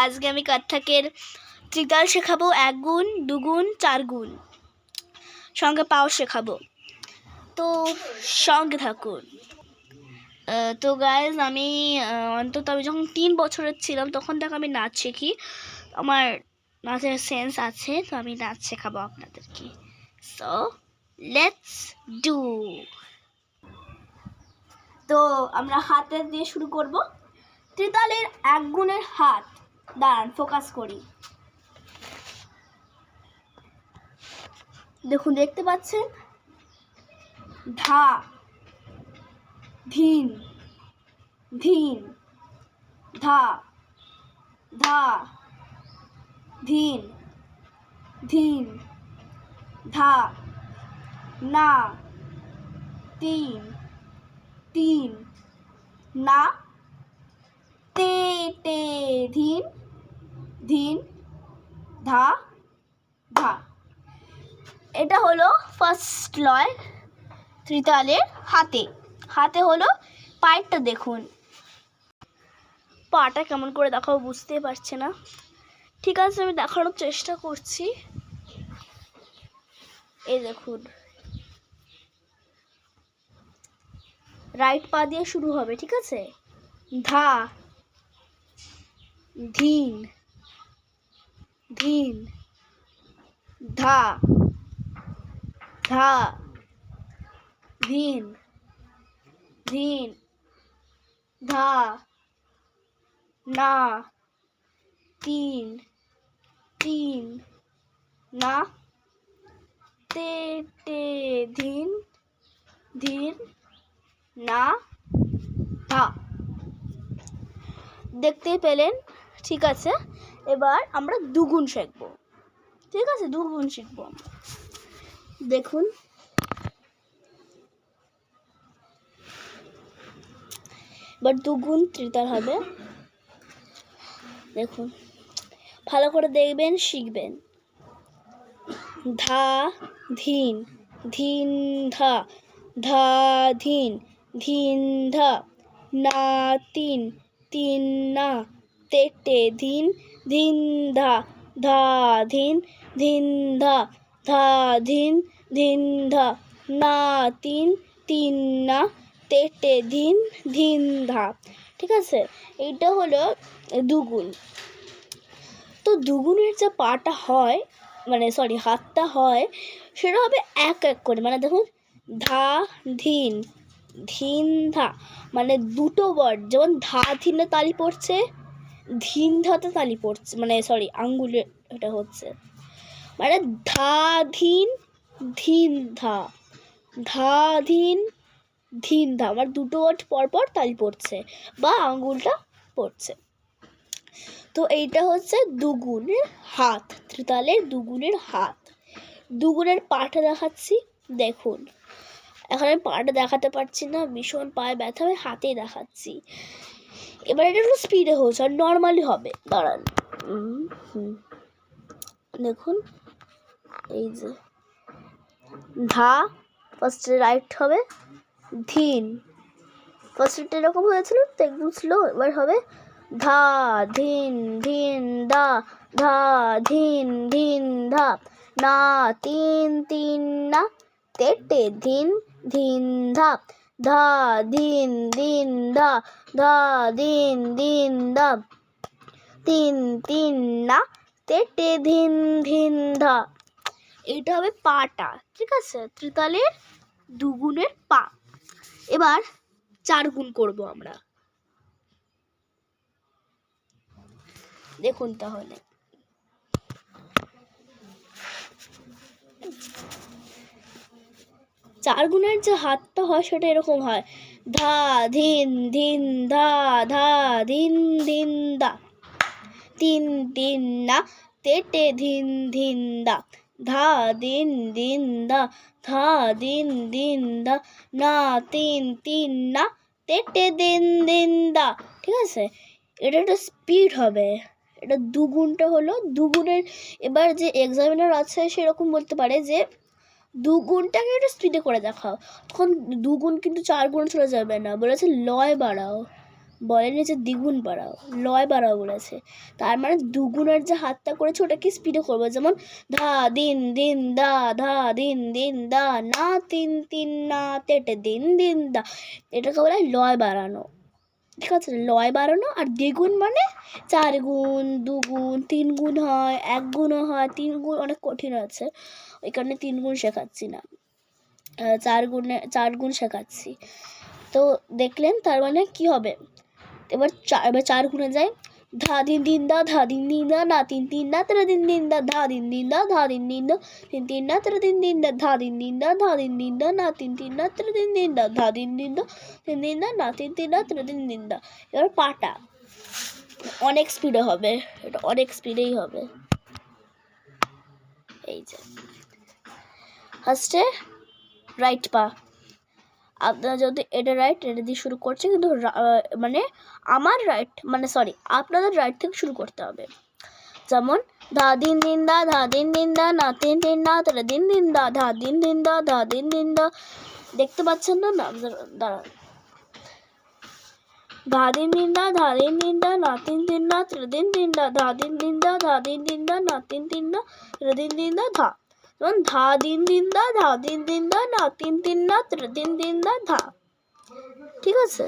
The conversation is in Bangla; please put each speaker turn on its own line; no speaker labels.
আজকে আমি কত্থকের ত্রিতাল শেখাবো, 1 গুণ 2 গুণ 4 গুণ, সঙ্গে পাও শেখাবো। তো সঙ্গে থাকুন। তো গাইজ আমি আমি যখন 3 বছরের ছিলাম তখন থেকে আমি নাচ শিখি। আমার নাচের সেন্স আছে, তো আমি নাচ শেখাবো আপনাদেরকে। So let's do. তো আমরা হাতের দিয়ে শুরু করব। ত্রিতালের 1 গুণের হাত, দাঁড়ান ফোকাস করি। দেখুন, দেখতে পাচ্ছেন? ধা, ধিন, ধিন, ধা, ধা, ধিন, ধিন, ধা, না, তিন, তিন, না, তে, তে, ধিন, ধিন, ধা, ধা। এটা হলো ফার্স্ট লয় ত্রিতালের হাতে। হাতে হলো পায়েরটা, দেখুন পাটা কেমন করে দেখাবো বুঝতে পারছে না। ঠিক আছে, আমি দেখানোর চেষ্টা করছি। এই দেখুন, রাইট পা দিয়ে শুরু হবে, ঠিক আছে? ধা, ধিন, ধিন, ধা, ধা, ধিন, ধিন, ধা, না, তিন, তিন, না, তে, তে, ধিন, ধিন, না, ধা। দেখতেই পেলেন? ঠিক আছে, এবার আমরা 2 গুণ শিখবো। ঠিক আছে, 2 গুণ শিখবো। দেখুন, এবার 2 গুণ ত্রিতাল হবে। দেখুন, ভালো করে দেখবেন, শিখবেন। ধা, ধিন, ধিন, ধা, ধা, ধিন, ধিন, ধা, না, তিন, তিন, না, তে, টে, ধিন, ধিন, ধা, ধা, ধিন, ধিন, ধা, ধা, ধিন, ধিন, ধা, না, তিন, তিন, না, তে, টে, ধিন, ধিন, ধা। ঠিক আছে, এইটা হলো 2 গুণ। তো 2 গুণের যে পাটা হয়, মানে সরি হাতটা হয়, সেটা হবে 1 1 করে। মানে দেখুন, ধা, ধিন, ধিন, ধা, মানে 2টো ওয়ার্ড। যেমন ধা ধিনে তালি পড়ছে, ধিন ধাতে তালি পড়ছে, মানে সরি আঙ্গুলে এটা হচ্ছে। মানে ধা, ধিন, ধিন, ধা, ধা, ধিন, ধিন, ধা, মানে 2টো ওয়ার্ড পরপর তালি পড়ছে বা আঙ্গুলটা পড়ছে। তো এইটা হচ্ছে 2 গুণের হাত, ত্রিতালের 2 গুণের হাত। 2 গুণের পাটা দেখাচ্ছি, দেখুন। এখন আমি পাটা দেখাতে পারছি না, ভীষণ পায়ে ব্যথা, আমি হাতেই দেখাচ্ছি। এবার এটা একটু স্পিডে হচ্ছে, আর নর্মালি হবে। দাঁড়ান, দেখুন, এই যে ধা ফার্স্টে রাইট হবে, ধিন ফার্স্টে এরকম হয়েছিল তো একদম স্লো। এবার হবে ধা, ধিন, ধিন, ধা, ধা, ধিন, ধিন, ধা, না, তিন, তিন, না, তে, টে, ধিন, ধিন, ধা, ধা, ধিন, ধিন, ধা, ধা, ধিন, ধিন, ধা, তিন, তিন, না, তে, টে, ধিন, ধিন, ধা। এইটা হবে পাটা। ঠিক আছে, ত্রিতালের 2 গুণের পা। এবার 4 গুণ করব আমরা। দেখুন তাহলে, চার গুণের যে হাতটা হয় সেটা এরকম হয়, ধা, ধিন, ধিন, ধা, ধা, ধিন, ধিন, দা, তিন, তিন, না, তে, টে, ধিন, ধিন, দা, ধা, দিন, দিন, দা, ধা, দিন, দিন, দা, না, তিন, তিন, না, তে, টে, দিন, দিন, দা। ঠিক আছে, এটা একটা স্পিড হবে। এটা 2 গুণটা হলো 2 গুণের। এবার যে এক্সামিনার আছে সেরকম বলতে পারে যে 2 গুণটাকে একটু স্পিডে করে দেখাও, তখন 2 গুণ কিন্তু 4 গুণ চলে যাবে না, বলেছে লয় বাড়াও, বলেনি যে দ্বিগুণ বাড়াও, লয় বাড়াও বলেছে। তার মানে দুগুণের যে হাতটা করেছে ওটাকে স্পিডে করবো, যেমন ধা দিন দিন দা, ধা দিন দিন দা, না তিন তিন না তেটে দিন দিন দা, এটাকে বলে লয় বাড়ানো। ঠিক আছে, লয় বাড়ানো। আর দ্বিগুণ মানে 4 গুণ, 2 গুণ, 3 গুণ হয়, 1 গুণও হয়। 3 গুণ অনেক কঠিন আছে, ওই কারণে 3 গুণ শেখাচ্ছি না, 4 গুণ শেখাচ্ছি। তো দেখলেন, তার মানে কি হবে, এবার 4 গুণে যায়। ধা দিন দিন দা, ধা দিন দিন দা, না তিন তিন না তেরো দিন দিন দা, ধা দিন দিন দা, ধা দিন দিন দা, তিন তিন না তেরো দিন দিন দা, ধা দিন দিন দা, ধা দিন দিন দা, না তিন তিন না তেরো দিন দিন দা, ধা দিন দিন দা, তিন দিন না, না তিন তিন না তেরো দিন দিন দা। এবার পাটা অনেক স্পিডে হবে, এটা অনেক স্পিডেই হবে। এই যে ফার্স্টে রাইট পা, আপনারা যদি এটা রাইট, এটা দিয়ে শুরু করছে, কিন্তু মানে আমার রাইট, মানে সরি আপনাদের রাইট থেকে শুরু করতে হবে। যেমন ধা দিন দিন দা, ধা দিন দিন দা, না তিন তিন না তেরো দিন দিন দা, ধা দিন দিন দা, ধা দিন দিন দা। দেখতে পাচ্ছেন না? না দাঁড়ান, ধা দিন দিন দা, ধা দিন দিন দা, না তিন তিন না তেরো দিন দিন দা, ধা দিন দিন দা, ধা দিন দিন দা, না তিন তিন না তেরো দিন দিন দা, ধা। যেমন ধা দিন দিন দা, ধা দিন দিন দা, না তিন তিন না তেরো দিন দিন দা, ধা। ঠিক আছে।